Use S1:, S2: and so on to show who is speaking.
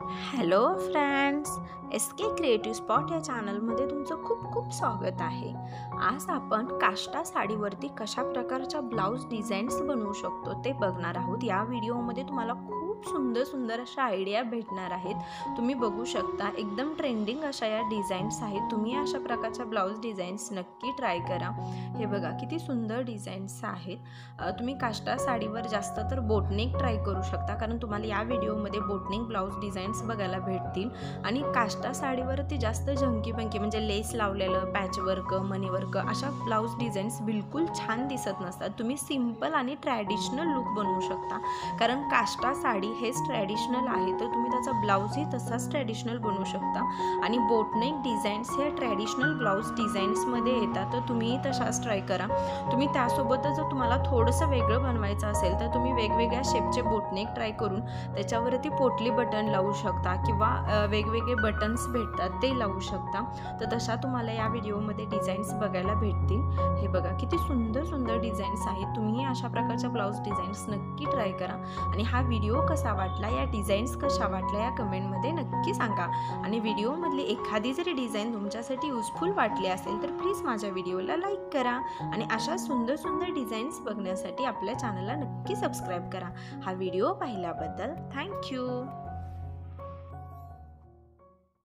S1: Hello friends, S के creative spot या चॅनलमध्ये तुमचं खूप खूप स्वागत आहे। आज आपण काष्टा साडीवरती कशा प्रकारच्या ब्लाउज डिझाईन्स बनवू शकतो ते बघणार आहोत। या व्हिडिओमध्ये तुम्हाला खूप सुंदर अशा आयडिया भेटणार आहेत। तुम्ही बघू शकता एकदम ट्रेंडिंग अशा या डिझाईन्स आहेत। तुम्ही अशा प्रकारच्या ब्लाउज डिझाईन्स नक्की ट्राय करा। हे बघा किती सुंदर डिझाईन्स आहेत। तुम्ही काष्टा साडीवर जास्त तर बोटनेक ट्राय करू शकता, कारण तुम्हाला या व्हिडिओमध्ये बोटनेक ब्लाउज डिझाईन्स बघायला भेटतील। आणि काष्टा साडीवरती जास्त झंकी पंकी म्हणजे लेस लावलेलं, पॅचवर्क, मनीवर्क अशा ब्लाउज डिझाईन्स बिलकुल छान दिसत नसतात। तुम्ही सिंपल आणि ट्रॅडिशनल लुक बनवू शकता, कारण काष्टा साडी हेच ट्रॅडिशनल आहे, तर तुम्ही त्याचा ब्लाउजही तसाच ट्रॅडिशनल बनवू शकता। आणि बोटनेक डिझाईन्स हे ट्रॅडिशनल ब्लाउज डिझाईन्समध्ये येतात, तर तुम्ही तशाच ट्राय करा। तुम्ही त्यासोबतच जर तुम्हाला थोडंसं वेगळं बनवायचं असेल तर तुम्ही वेगवेगळ्या शेपचे बोटनेक ट्राय करून त्याच्यावरती पोटली बटन लावू शकता, किंवा वेगवेगळे बटन्स भेटतात ते लावू शकता। तर तशा तुम्हाला या व्हिडिओमध्ये डिझाईन्स बघायला भेटतील। हे बघा किती सुंदर डिझाईन्स आहेत। तुम्ही अशा प्रकारच्या ब्लाउज डिझाईन्स नक्की ट्राय करा। आणि हा व्हिडिओ कसा वाटला, या डिझाईन्स कशा वाटल्या या कमेंटमध्ये नक्की सांगा। आणि व्हिडिओमधली एखादी जरी डिझाईन तुमच्यासाठी युजफुल वाटली असेल तर प्लीज माझ्या व्हिडिओला लाईक करा। आणि अशा सुंदर डिझाईन्स बघण्यासाठी आपल्या चॅनलला नक्की सबस्क्राईब करा। हा व्हिडिओ पाहिल्याबद्दल थँक्यू।